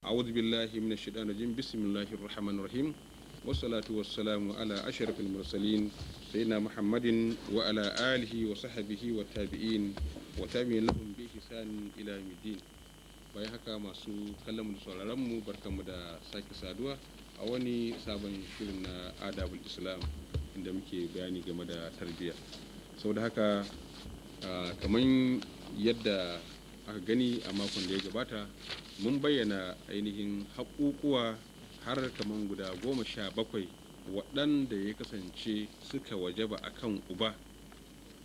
أعوذ بالله من الشيطان الرجيم بسم الله الرحمن الرحيم والصلاة والسلام على أشرف المرسلين سيدنا محمد وعلى آله وصحبه والتابعين وتابعين لهم بإحسان إلى يوم الدين. Bayan haka masu kallon mu da sauraron mu barkanmu da sake saduwa a wani sabon shirin na adabul islam inda muke bayani game da tarbiyya. Saboda haka kamar yadda aka gani a makon da ya gabata mun bayyana ainihin haƙuƙuwa har kamar guda 17 waɗanda ya kasance suka wajaba akan uba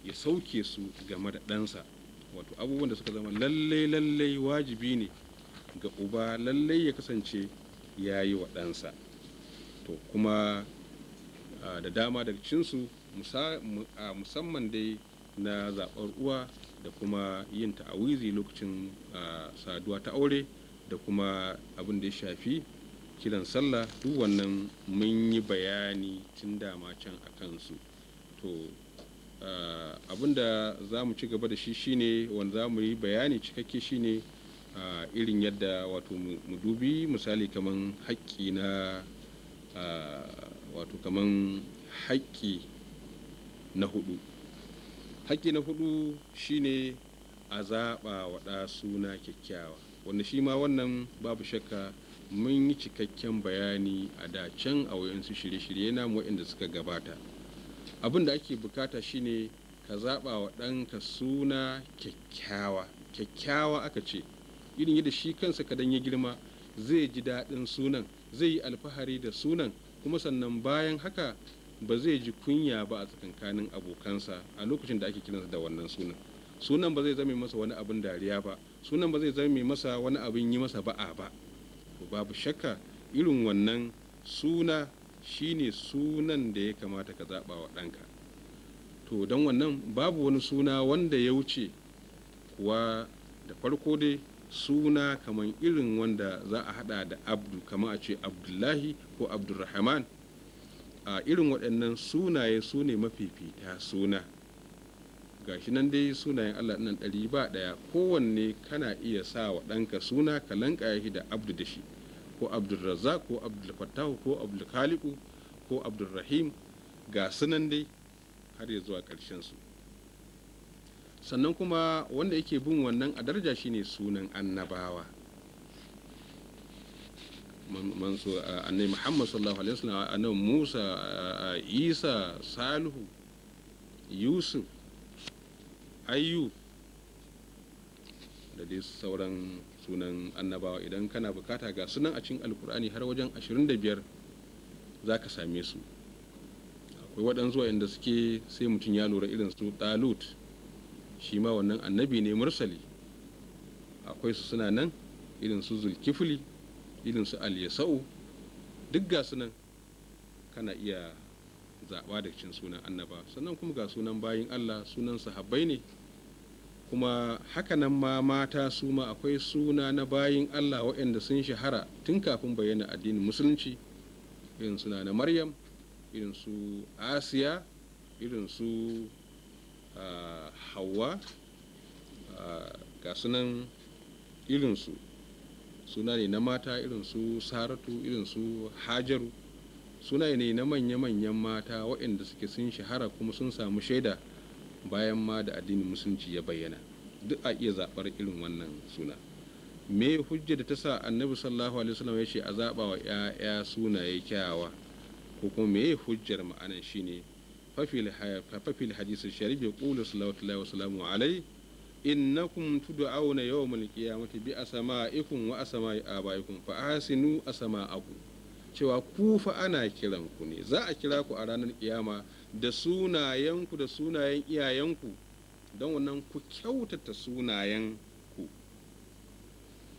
ya sauke su game da ɗansa, wato abubuwan da suka zama lallai wajibi ne ga uba lallai ya kasance ya yi wa ɗansa. To kuma da dama daga cinsu musamman dai na zaɓar uwa da kuma yin ta'awizi lokacin saduwa ta aure da kuma abin da ya shafi kiran sallah, duk wannan mun yi bayani tun dama can a kansu. To abin da za mu ci gaba da shi shine wanda za mu yi bayani cikakke shine irin yadda wato mu dubi misali kaman haƙƙi na wato kaman haƙƙi na hudu. Haƙƙi na hudu shine a zaɓa wa ɗa suna kyakkyawa, wanda shi ma wannan babu shakka mun yi cikakken bayani a da can a wayansu shirye-shirye namu waɗanda suka gabata. Abin da ake bukata shine ka zaɓa wa ɗanka suna kyakkyawa. Kyakkyawa aka ce, irin yadda shi kansa kadan ya girma zai ji daɗin sunan, zai yi alfahari da sunan, kuma sannan bayan haka ba zai ji kunya ba a tsakankanin abokansa a lokacin da ake kiransa da wannan sunan. Sunan ba zai zame masa wani abin dariya ba, sunan ba zai zame masa wani abin yi masa ba'a ba. To babu shakka irin wannan suna shine sunan da ya kamata ka zaɓa wa ɗanka. To don wannan babu wani suna wanda ya wuce kuwa da farko dai suna kamar irin wanda za a hada da abdu, kamar a ce abdullahi ko abdurrahman. A irin waɗannan sunaye su ne mafifita suna. Gashi nan dai sunayen Allah nan 100 kowanne kana iya sa wa ɗanka suna ka lanƙaya shi da abdu da shi, ko abdulrazzaq ko abdulfattahu ko abdulkhaliqu ko abdulrahim, ga sunan dai har ya zuwa ƙarshen su. Sannan kuma wanda yake bin wannan a daraja shine sunan annabawa. Manzo annabi Muhammad sallallahu alaihi wasallam, annabi Musa, Isa, Salihu, Yusuf, Ayyub da dai sauran sunan annabawa. Idan kana bukata ga sunan a cikin alkur'ani har wajen 25 za ka same su. Akwai waɗansu inda suke sai mutum ya lura, irin su Talut, shi ma wannan annabi ne mursali. Akwai su suna nan irin su Zulkifli, irin su Al-Yasa'u, duk ga sunan kana iya zaɓa da cikin sunan annaba. Sannan kuma ga sunan bayin Allah, sunan sahabbai ne. Kuma hakanan ma mata su ma akwai suna na bayin Allah waɗanda sun shahara tun kafin bayyana addinin musulunci, irin suna na Maryam, irin su Asiya, irin su Hawwa, ga sunan irinsu suna ne na mata, irin su Saratu, irin su Hajaru, suna ne na manya-manyan mata waɗanda suke sun shahara kuma sun samu shaida bayan ma da addinin musulunci ya bayyana. Duk a iya zaɓar irin wannan suna. Me hujja da ta sa annabi sallallahu alaihi wasallam ya ce a zaɓa wa 'ya'ya sunaye kyawawa, ko kuma me hujjar ma'anan shine fafil hadisi sharif ya qulu sallallahu alaihi wasallam alai innakum tud'auna yawmal qiyamati bi asma'ikum wa asma'i abaikum fa ahsinu asma'akum, cewa ku fa ana kiran ku ne, za a kira ku a ranar kiyama da sunayenku da sunayen iyayenku, don wannan ku kyautata sunayen ku.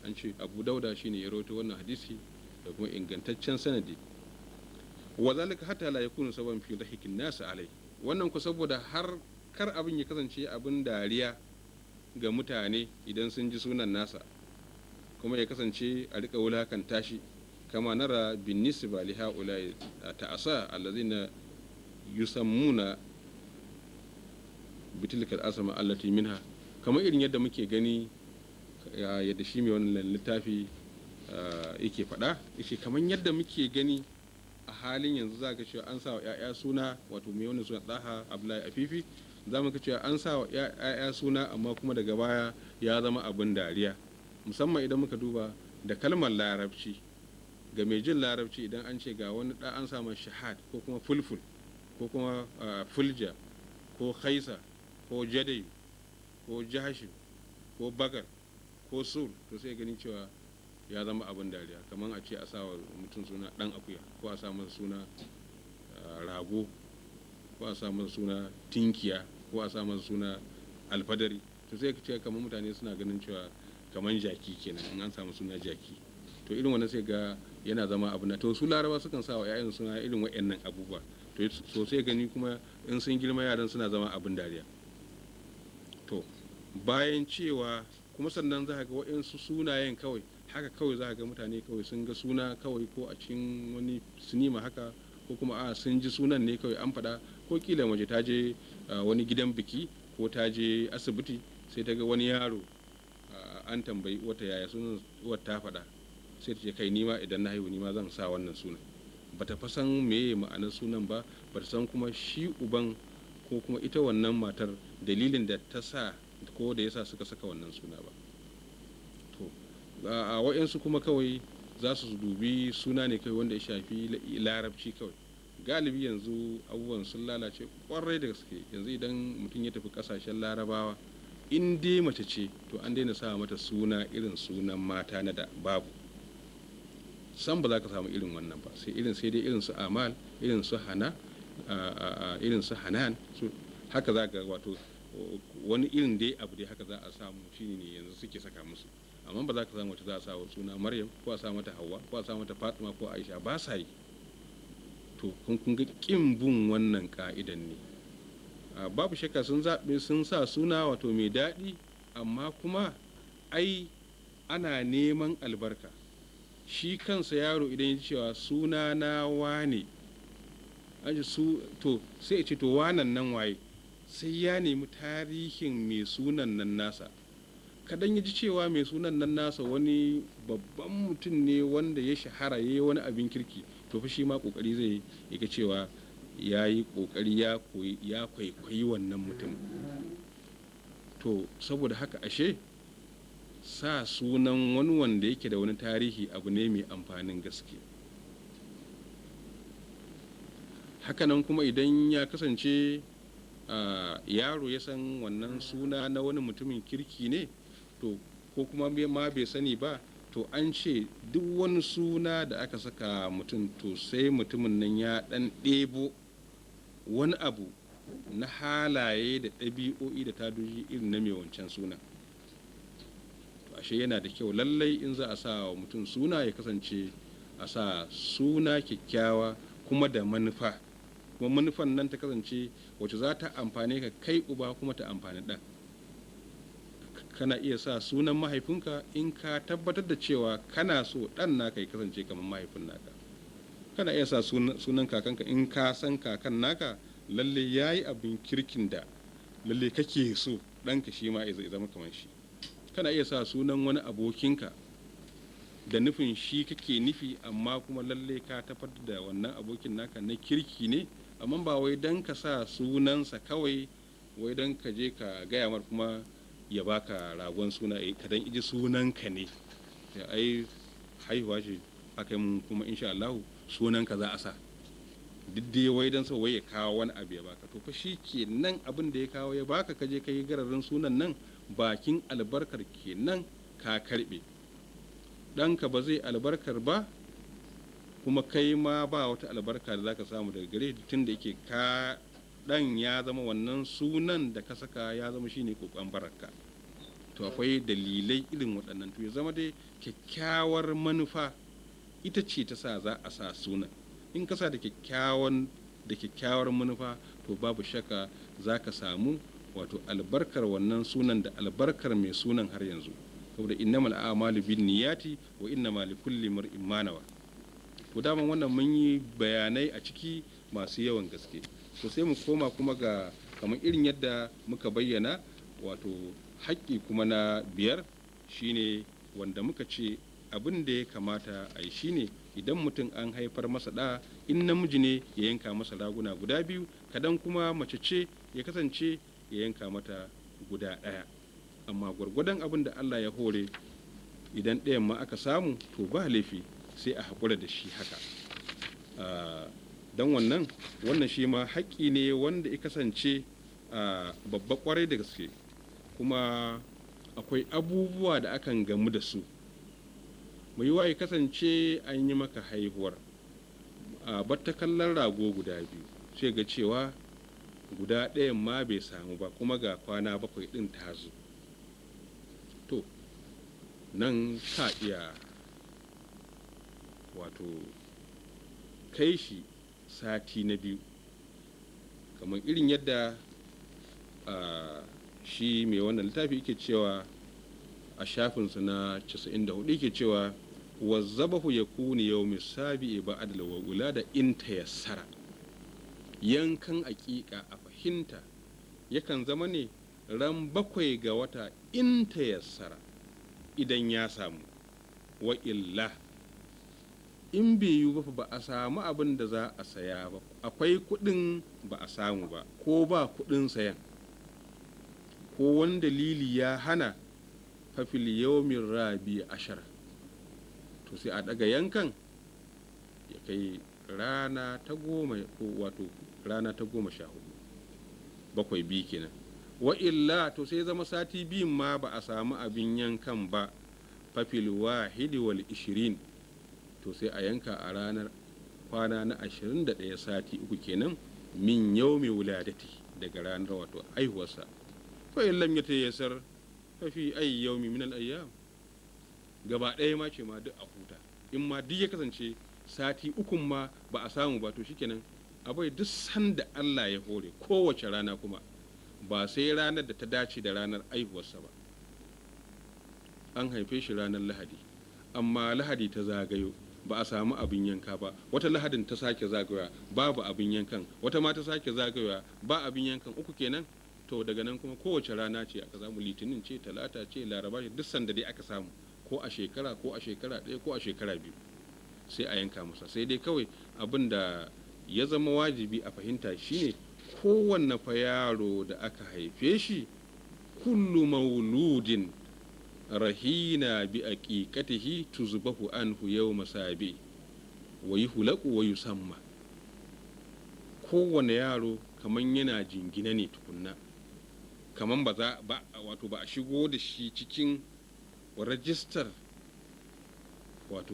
An ce Abu Dauda shine ya rawaito wannan hadisi da kuma ingantaccen sanadi. Wa zalika hatta la yakunu saban fi dhahikin nas alai, wannan ku saboda har kar abin ya kasance abin dariya ga mutane idan sun ji sunan nasa, kuma ya kasance a rika wulakanta shi, kama nara bin nisba li haula ta'asa allazina yusammuna bitilkal asma allati minha, kamar irin yadda muke gani yadda shi mai wannan littafi yake faɗa, yake kamar yadda muke gani a halin yanzu za ka cewa an sa wa 'ya'ya suna, wato mai wani suna ɗaha Abdullahi Afifi, za mu ka cewa an sa wa 'ya'ya suna amma kuma daga baya ya zama abin dariya, musamman idan muka duba da kalmar larabci. Ga mai jin larabci idan an ce ga wani ɗa an sa masa shahad ko kuma fulful ko kuma fulja ko khaisa ko jadai ko jahashin ko bagar ko sul, to sai gani cewa ya zama abin dariya, kamar a ce a sa wa mutum suna ɗan akuya, ko a sa masa suna rago, ko a sa masa suna tinkiya, ko a sa masa suna alfadari, to sai ce kamar mutane suna ganin cewa kamar jaki kenan in an samu suna jaki. To irin wannan sai ga yana zama abu na, to su laraba sukan sa wa 'ya'yan suna irin waɗannan abubuwa, to sosai gani kuma in sun girma yaran suna zama abin dariya. To bayan cewa kuma sannan za ga waɗansu sunayen kawai haka kawai, za ga mutane kawai sun ga suna kawai ko a cikin wani sinima haka, ko kuma sun ji sunan ne kawai an faɗa, ko kila mace ta je wani gidan biki ko ta je asibiti sai ta ga wani yaro an tambayi wata yaya sunan, uwar ta faɗa, sai ta ce kai nima idan na haihu nima zan sa wannan sunan. Bata fa san meye ma'anar sunan ba, bata san kuma shi uban ko kuma ita wannan matar dalilin da ta sa ko da yasa suka saka wannan suna ba. To a wa'yansu kuma kawai za su dubi suna ne kawai wanda ya shafi larabci kawai. Galibi yanzu abubuwan sun lalace kwarai da gaske. Yanzu idan mutum ya tafi kasashen larabawa, in dai mace ce to an daina sa mata suna irin sunan mata na da, babu, san ba za ka samu irin wannan ba, sai dai irin su amal, irin su hana, irin su hanan, haka za ka wato wani irin dai abu dai haka za a samu, shine ne yanzu suke saka musu. Amma ba za ka samu wata za a sa wa suna Maryam, ko a sa mata Hauwa, ko a sa mata Fatima ko Aisha, ba sa yi. To kun ga kin bin wannan ka'idan ne. Babu shakka sun zaɓe sun sa suna wato mai daɗi, amma kuma ai ana neman albarka. Shi kansa yaro idan ya cewa suna na wane, to sai ya ce to wanan nan waye, sai ya nemi tarihin mai sunan nan nasa. Kadan ya ji cewa mai sunan nan nasa wani babban mutum ne wanda ya shahara, ya yi wani abin kirki, to fa shi ma kokari zai yi ga cewa ya yi kokari ya kwaikwayi wannan mutum. To saboda haka ashe sa sunan wani wanda yake da wani tarihi abu ne mai amfanin gaske. Hakanan kuma idan ya kasance yaro ya san wannan suna na wani mutumin kirki ne, to ko kuma ma bai sani ba, to an ce duk wani suna da aka saka mutum, to sai mutumin nan ya ɗan ɗebo wani abu na halaye da ɗabi'o'i da tadoji irin na mai wancan suna. To ashe yana da kyau lallai in za a sa wa mutum suna ya kasance a sa suna kyakkyawa kuma da manufa, kuma manufan nan ta kasance wacce za ta amfane ka kai uba kuma ta amfani ɗan. Kana iya sa sunan mahaifinka in ka tabbatar da cewa kana so ɗan naka ya kasance kamar mahaifin naka. Kana iya sa sunan kakanka in ka san kakan naka lalle ya yi abin kirkin da lalle kake so ɗanka shi ma ya zama kamar shi. Kana iya sa sunan wani abokinka da nufin shi kake nufi, amma kuma lalle ka tabbatar da wannan abokin naka na kirki ne, amma ba wai dan ka sa sunansa kawai wai dan ka je ka gaya mar kuma ya baka ragon suna, ka dan iji sunanka ne, ai haihuwa ce aka yi mun kuma insha Allah sunanka za a sa, duk dai wai dan so wai ya kawo wani abu ya baka. To fa shi kenan abin da ya kawo ya baka, ka je ka yi gararin sunan nan, bakin albarkar kenan ka karbe. Ɗanka ba zai albarkar ba, kuma kai ma ba wata albarka da zaka samu daga gare, tun da yake ka dan ya zama wannan sunan da ka saka ya zama shine kokon baraka. To akwai dalilai irin waɗannan, to ya zama dai kyakkyawar manufa ita ce ta sa za a sa sunan. In ka sa da kyakkyawar manufa, to babu shakka za ka samu wato albarkar wannan sunan da albarkar mai sunan har yanzu, saboda innamal a'malu binniyati wa innamal likulli imrin ma nawa. To daman wannan mun yi bayanai a ciki masu yawan gaske. To sai mu koma kuma ga kamar irin yadda muka bayyana, wato haƙƙi kuma na biyar shine wanda muka ce abin da ya kamata a yi shine idan mutum an haifar masa ɗa, in namiji ne ya yanka masa raguna guda biyu, kadan kuma mace ce ya kasance ya yanka mata guda ɗaya. Amma gwargwadon abin da Allah ya hore, idan ɗayan ma aka samu to ba laifi sai a haƙura da shi haka. Don wannan shi ma haƙƙi ne wanda ya kasance babba ƙwarai da gaske, kuma akwai abubuwa da akan gamu da su. Mai yiwa ya kasance an yi maka haihuwar batta kallon rago guda biyu, sai ga cewa guda ɗayan ma bai samu ba, kuma ga kwana 7 ɗin ta zo. To nan ka iya wato kai shi sati na biyu, kamar irin yadda shi mai wannan littafi yake cewa a shafinsa na 94 yake cewa wazzabahu yakuni yawmi sabi'i ba'da al-wulada in tayassara. Yankan aƙiƙa a fahimta yakan zama ne ran 7 ga wata in tayassara, idan ya samu. Wa illa in bai yi ba a samu abin da za a saya ba, akwai kuɗin ba a samu ba, ko ba kuɗin sayan, ko wani dalili ya hana, fafil yawmin rabi ashara, to sai a daga yankan ya kai rana ta 10, ko wato rana ta 14, 7 biyu kenan. Wa illa to sai zama sati biyun ma ba a samu abin yankan ba, fafil wahidi wal 20, to sai a yanka a ranar kwana na 21, sati 3 kenan, min yaumi wuladati, daga ranar wato aihuwarsa. Fa in lam yatayassar fa fi ayi yaumi min al-ayyam, gaba ɗaya ma ce ma duk a huta. In ma duk ya kasance sati 3 ma ba a samu ba, to shikenan abai duk sanda Allah ya hore, kowace rana, kuma ba sai ranar da ta dace da ranar aihuwarsa ba. An haife shi ranar Lahadi, amma Lahadi ta zagayo ba a samu abin yanka ba, wata Lahadin ta sake zagayowa babu abin yankan, wata ma ta sake zagayowa ba abin yankan, 3 kenan. To daga nan kuma kowace rana ce aka samu, litinin ce, talata ce, laraba ce, duk sanda dai aka samu, ko a shekara, ko a shekara 1, ko a shekara 2, sai a yanka masa. Sai dai kawai abin da ya zama wajibi a fahimta shine kowanne fa yaro da aka haife shi, kullu mauludin rahina bi aqiqatihi tuzbahu anhu yawma sabi wa yuhlaqu wa yusamma. Kowanne yaro kaman yana jingina ne tukunna, kaman ba a shigo da shi cikin rajistar wato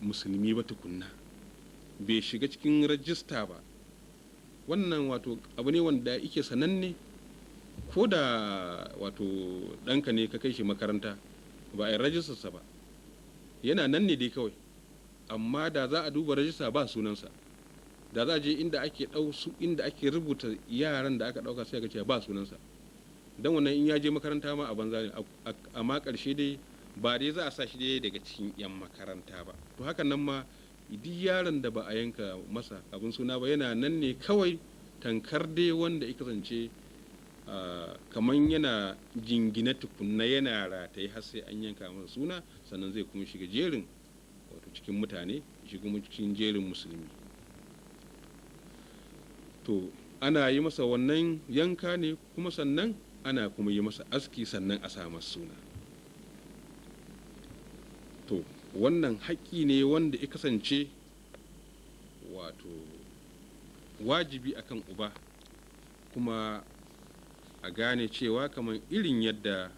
musulmi ba tukunna, bai shiga cikin rajista ba. Wannan wato abu ne wanda yake sananne, ko da wato ɗanka ne ka kai shi makaranta ba a yi rajistarsa ba, yana nan ne dai kawai, amma da za a duba rajista ba sunansa, da za a je inda ake rubuta yaran da aka ɗauka sai ga cewa ba sunansa. Don wannan in ya je makaranta ma a banza ne, amma ƙarshe dai ba dai za a sa shi dai daga cikin 'yan makaranta ba. To hakan nan ma duk yaron da ba a yanka masa abin suna ba, yana nan ne kawai tankar dai wanda ya kasance kamar yana jingina tukunna, yana rataye har sai an yanka masa suna, sannan zai kuma shiga jerin wato cikin mutane, shiga cikin jerin musulmi. To ana yi masa wannan yanka ne, kuma sannan ana kuma yi masa aski, sannan a sa masa suna. To wannan haƙƙi ne wanda ya kasance wato wajibi akan uba, kuma a gane cewa kamar irin yadda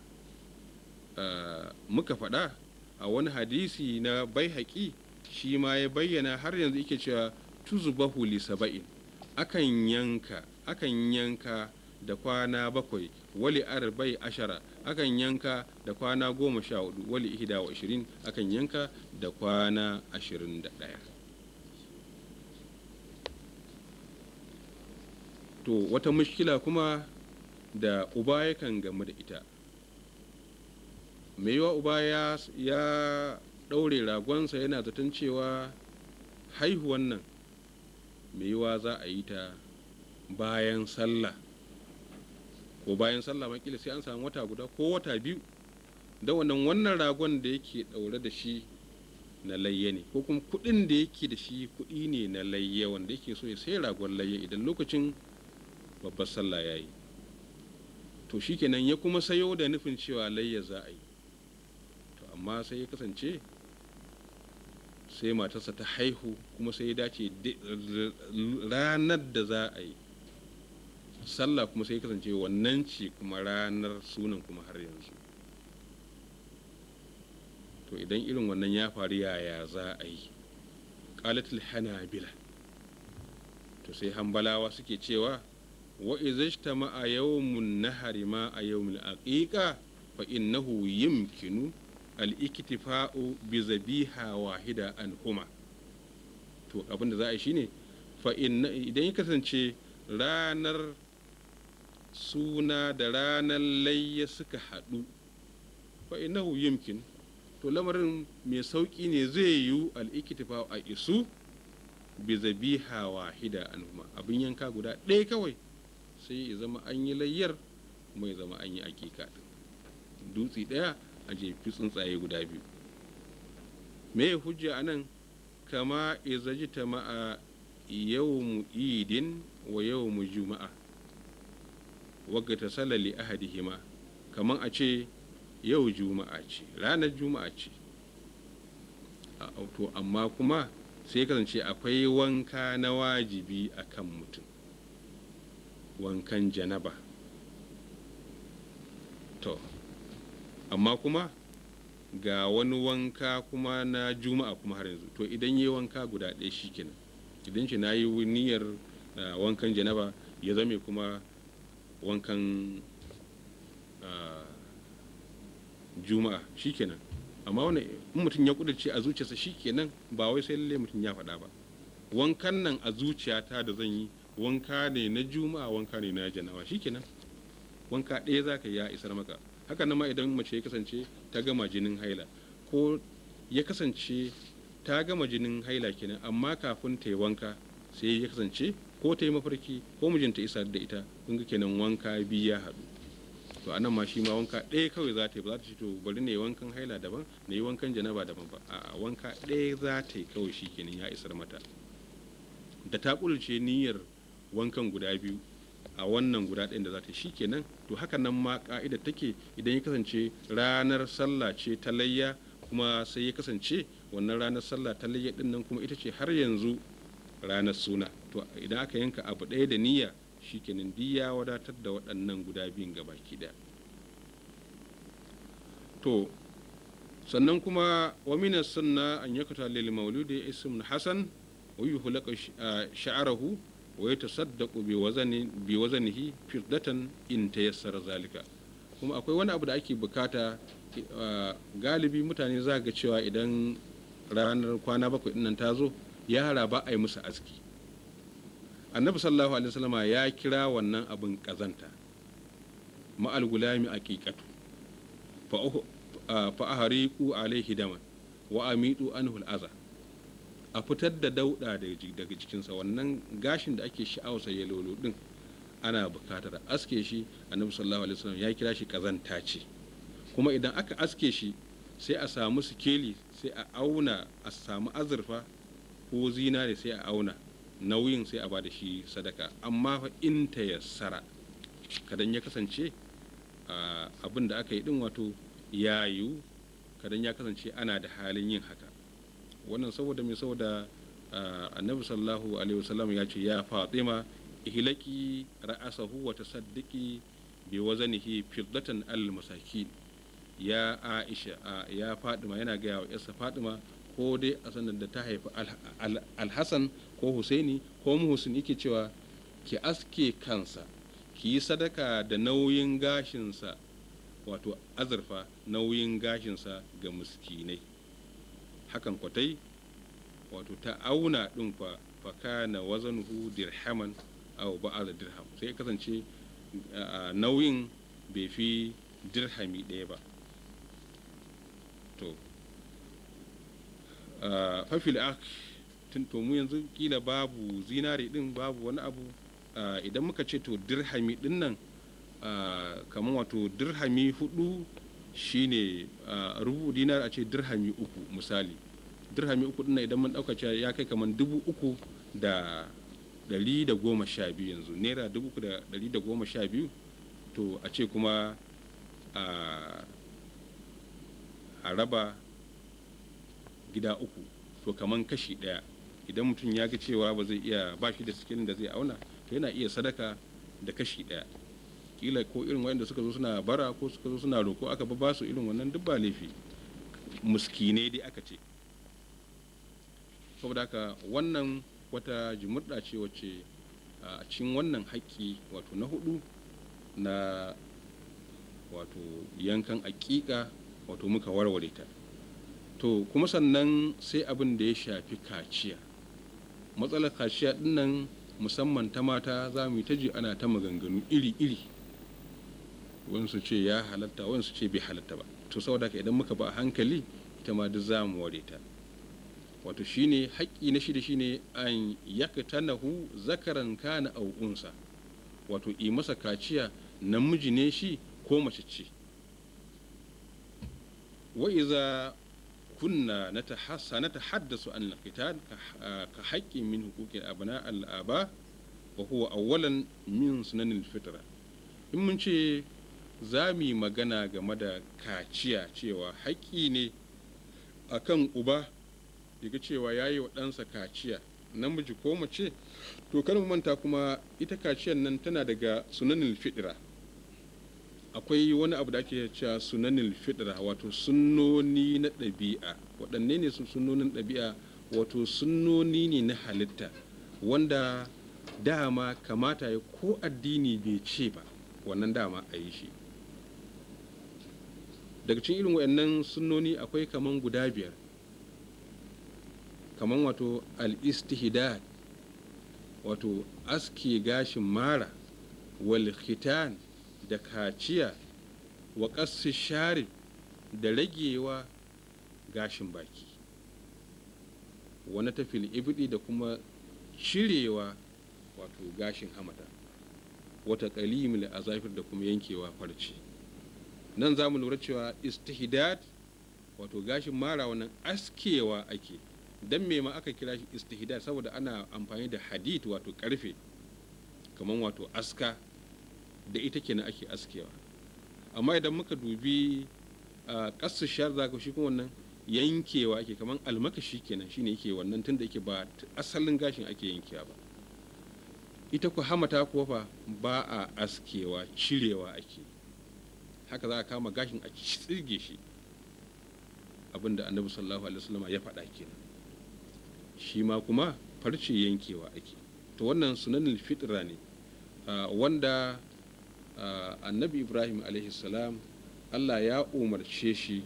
muka faɗa a wani hadisi na Baihaqi, shi ma ya bayyana har yanzu yake cewa tuzbahu li saba'in, akan yanka da kwana 7, wali 14, akan yanka da kwana 14, wali 21, akan yanka da kwana 21. To wata mushkila kuma da uba yakan gamu da ita, mai yiwa uba ya ɗaure ragonsa yana zaton cewa haihuwan nan mai yiwa za a yi ta bayan sallah, ko bayan sallah makila sai an samu wata guda ko wata 2, da wannan ragon da yake ɗaure da shi na layya ne, ko kuma kuɗin da yake da shi kuɗi ne na layya wanda yake so ya sai ragon layya idan lokacin babbar sallah ya yi. To shikenan ya kuma sayo da nufin cewa layya za a yi, to amma sai ya kasance sai matarsa ta haihu, kuma sai ya dace ranar da za a yi sallah kuma sai ya kasance wannan ce kuma ranar sunan kuma har yanzu. To idan irin wannan ya faru yaya za a yi? Qalatul hanabila, to sai hambalawa suke cewa wa izajtama'a yawmun nahari ma a yawmil aqiqa fa innahu yumkinu al-iktifa'u bi zabiha wahida anhuma. To abin da za a yi shine idan ya kasance ranar suna da ranar layya suka haɗu, fa innahu yumkin, to lamarin mai sauƙi ne, zai yi al-iktifa'u a isu bi zabiha wahida anhuma, abin yanka guda ɗaya kawai sai ya zama an yi layyar kuma ya zama an yi aƙiƙa ɗin, dutse ɗaya a jefi tsuntsaye guda biyu. Me hujja anan? Kama izajita ma'a yawmu idin wa yawmu juma'a wagga ta salali ahadihima, kaman a ce yau juma'a ce, ranar juma'a ce, to amma kuma sai kasance akwai wanka na wajibi a kan mutum, wankan janaba. To amma kuma ga wani wanka kuma na juma'a kuma har yanzu, to idan yi wanka guda ɗaya shikenan, idan shi na yi niyyar wankan janaba ya zame kuma wankan juma'a shikenan. Amma wani in mutum ya kudurce a zuciyarsa shikenan, ba wai sai lalle mutum ya faɗa ba, wankan nan a zuciyata da zan yi wanka ne na juma'a, wanka ne na janaba, shikenan, wanka ɗaya za ka yi ya isar maka. Haka nan ma idan mace ya kasance ta gama jinin haila, ko ya kasance ta gama jinin haila kenan, amma kafin ta yi wanka sai ya kasance ko ta yi mafarki ko mijinta isa da ita, kun ga kenan wanka biyu ya haɗu. To anan ma shi ma wanka ɗaya kawai za ta yi, ba za ta ce to bari na yi wankan haila daban na yi wankan janaba daban ba, a'a wanka ɗaya za ta yi kawai, shi kenan ya isar mata. Da ta ƙudurce niyyar wankan guda biyu a wannan guda ɗayan da za ta yi shikenan. To haka nan ma ka'ida take, idan ya kasance ranar sallah ce ta layya, kuma sai ya kasance wannan ranar sallah ta layya din nan kuma ita ce har yanzu ranar suna, to idan aka yanka abu ɗaya da niyya shikenan duk ya wadatar da waɗannan guda biyun gabaki ɗaya. To sannan kuma wa minas sunna an yakata lil mauludi ismun hasan wa yuhlaqu sha'arahu wa yatasaddaqu bi wazanihi firdatan in tayassara zalika. Kuma akwai wani abu da ake bukata, galibi mutane za ga cewa idan ranar kwana 7 din nan ta zo, yara ba a yi musu aski. Annabi sallallahu alaihi wasallama ya kira wannan abin kazanta, ma'al gulami aqiqatu fa ahriqu alaihi daman wa amitu anhu al'aza. A fitar da dauda daga jikinsa, wannan gashin da ake sha'awarsa ya lolo din ana bukatar aske shi. Annabi sallallahu alaihi wasallam ya kira shi kazanta ce. Kuma idan aka aske shi sai a samu sikeli, sai a auna, a samu azurfa ko zinare sai a auna nauyin, sai a ba da shi sadaka. Amma fa in ta yassara, kadan ya kasance abin da aka yi din wato yayu, kadan ya kasance ana da halin yin haka. Wannan saboda me? Saboda annabi sallallahu alaihi wasallam ya ce ya Fatima ihlaki ra'asahu wa tasaddiqi bi wazanihi fiddatan al masakin. Ya Aisha, ya Fatima yana gaya wa yarsa Fatima, ko dai a sanar da ta haifi Al-Hassan ko Husaini ko Muhsin, yake cewa ki aske kansa, ki yi sadaka da nauyin gashinsa, wato azurfa nauyin gashinsa ga miskinai. Hakan kwatai, wato ta auna ɗin fa kana wazanuhu dirhaman aw ba'da dirham, sai kasance nauyin bai fi dirhami ɗaya ba. To fafil ak, to mu yanzu kila babu zinare din, babu wani abu. Idan muka ce to dirhami din nan, kamar wato dirhami 4 shine rubu dinar, a ce dirhami 3 misali, dirhami uku ɗin idan mun ɗauka cewa ya kai kamar 3,112 yanzu, naira 3,112. To a ce kuma a raba gida uku, to kaman kashi ɗaya, idan mutum ya ga cewa ba zai iya, ba shi da sikilin da zai auna, to yana iya sadaka da kashi ɗaya. Kila ko irin wayanda suka zo suna bara ko suka zo suna roko aka ba su irin wannan, duk ba laifi, muskine dai aka ce. Saboda haka wannan wata jimurɗa ce wacce a cikin wannan haƙƙi wato na hudu na wato yankan aƙiƙa wato muka warware ta. To kuma sannan sai abin da ya shafi kaciya. Matsalar kaciya din nan musamman ta mata za mu yi ta ji ana ta maganganu iri-iri, wani su ce ya halatta, wani su ce bai halatta ba. To saboda haka idan muka ba a hankali ita ma duk za mu ware ta. Wato shine haƙƙi na shida shine an yaktanahu zakaran kana aw unsa, wato yi masa kaciya namiji ne shi ko mace ce. Wa iza kunna natahaddasu an al-qital ka haqqin min huquqi abna al-aba wa huwa awwalan min sunan al-fitra. In mun ce za mu yi magana game da kaciya cewa haƙƙi ne akan uba daga cewa ya yi wa ɗansa kaciya namiji ko mace, to kar mu manta kuma ita kaciyar nan tana daga sunanil fitra. Akwai wani abu da ake cewa sunanil fitra, wato sunnoni na ɗabi'a. Waɗanne ne su sunnonin ɗabi'a? Wato sunnoni ne na halitta wanda dama kamata ya ko addini bai ce ba wannan dama a yi shi. Daga cikin irin waɗannan sunnoni akwai kaman guda 5, kaman wato al-istihdad, wato aske gashin mara, wal khitan da kaciya, wa qassi sharib da ragewa gashin baki, wani tafil ibdi da kuma cirewa wato gashin hamata, wata qalimul azafir da kuma yankewa farce. Nan za mu lura cewa istihdad wato gashin mara wannan askewa ake. Dan me ma aka kira shi istihdad? Saboda ana amfani da hadid wato karfe, kaman wato aska, da ita kenan ake askewa. Amma idan muka dubi qassu shar zaka shi kuma wannan yankewa ake, kaman almakashi kenan shine yake wannan, tunda yake ba asalin gashin ake yankewa ba. Ita ku hamata kuwa fa ba a askewa, cirewa ake. Haka za a kama gashin a tsirge shi, abinda annabi sallallahu alaihi wasallam ya faɗa kenan. Shi ma kuma farce yankewa ake. To wannan sunanul fitra ne wanda annabi Ibrahim alaihi salam Allah ya umarce shi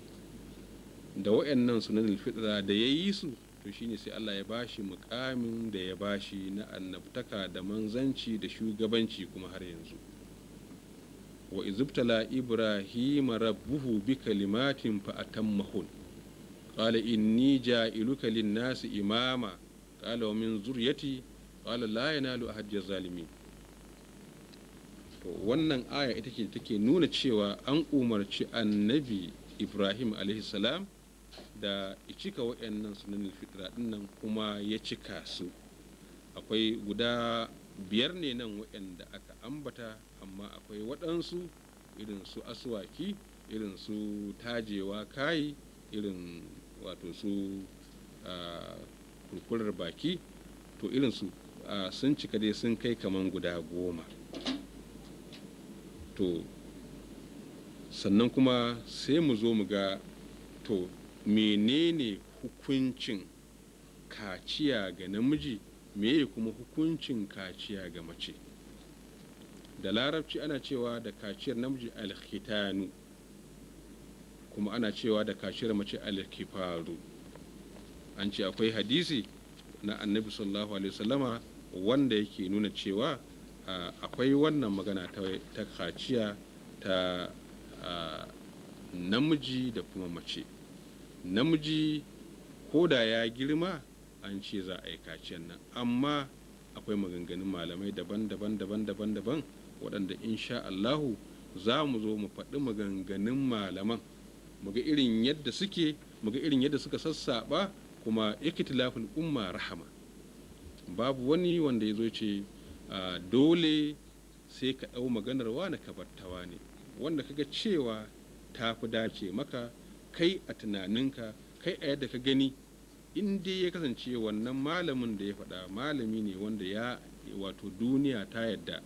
da wayannan sunanul fitra da ya yi su, to shine sai Allah ya bashi muƙamin da ya bashi na annabtaka da manzanci da shugabanci kuma har yanzu. Wa izibtala Ibrahim rabbuhu bi kalimatin fa atammahun qala inni ja'iluka lin-nasi imama qala wa min zurriyyati qala la yanalu ahadi zalimin. To wannan aya ita ce take nuna cewa an umarci annabi Ibrahim alaihi salam da ya cika waɗannan sunanin fitra dinnan kuma ya cika su. Akwai guda 5 ne nan waɗanda aka ambata, amma akwai waɗansu irin su aswaki, irin su tajewa kai, irin wato su kurkurar baki, to irin su sun cika dai sun kai kaman guda 10. To sannan kuma sai mu zo mu ga to menene hukuncin kaciya ga namiji, meye kuma hukuncin kaciya ga mace. Da larabci ana cewa da kaciyar namiji alkhitanu, kuma ana cewa da kaciyar mace alkifaru. An ce akwai hadisi na annabi sallallahu alaihi wasallama wanda yake nuna cewa akwai wannan magana ta kaciya ta namiji da kuma mace. Namiji ko da ya girma an ce za a yi kaciyar nan, amma akwai maganganun malamai daban-daban waɗanda insha Allahu za mu zo mu faɗi maganganun malaman, mu ga irin yadda suke, mu ga irin yadda suka sassaɓa, kuma ikitilaful umma rahama. Babu wani wanda ya zo ce dole sai ka ɗau maganar wani ka bartawa ne, wanda kaga cewa ta fi dace maka kai a tunaninka, kai a yadda ka gani, in dai ya kasance wannan malamin da ya faɗa malami ne wanda ya wato duniya ta yadda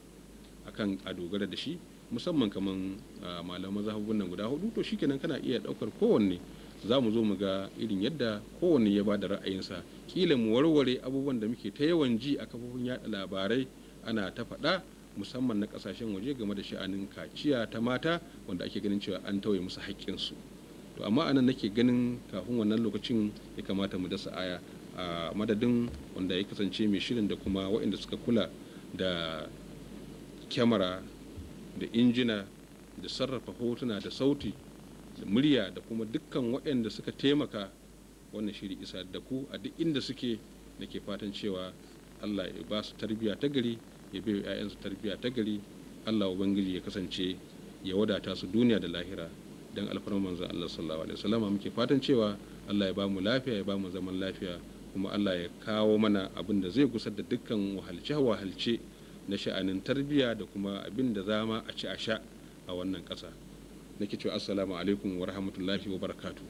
akan a dogara da shi, musamman kaman malaman mazhabun nan guda hudu, to shikenan kana iya ɗaukar kowanne. Za mu zo mu ga irin yadda kowanne ya ba da ra'ayinsa, kila mu warware abubuwan da muke ta yawan ji a kafofin yaɗa labarai ana ta faɗa, musamman na ƙasashen waje game da sha'anin kaciya ta mata, wanda ake ganin cewa an tauye musu haƙƙinsu. To amma anan nake ganin kafin wannan lokacin ya kamata mu dasa aya, a madadin wanda ya kasance mai shirin da kuma waɗanda suka kula da kyamara da injina da sarrafa hotuna da sauti da murya da kuma dukkan waɗanda suka taimaka wannan shiri isa da ku a duk inda suke, da ke fatan cewa Allah ya ba su tarbiyya ta gari, ya bai wa 'ya'yansu tarbiyya ta gari. Allah ubangiji ya kasance ya wadata su duniya da lahira dan alfarman manzon Allah sallallahu alaihi wasallam. Muke fatan cewa Allah ya ba mu lafiya, ya ba mu zaman lafiya, kuma Allah ya kawo mana abin da zai gusar da dukkan wahalce na sha'anin tarbiyya da kuma abin da za ma a ci a sha a wannan ƙasa. Nake cewa assalamu alaikum wa rahmatullahi wa barakatuh.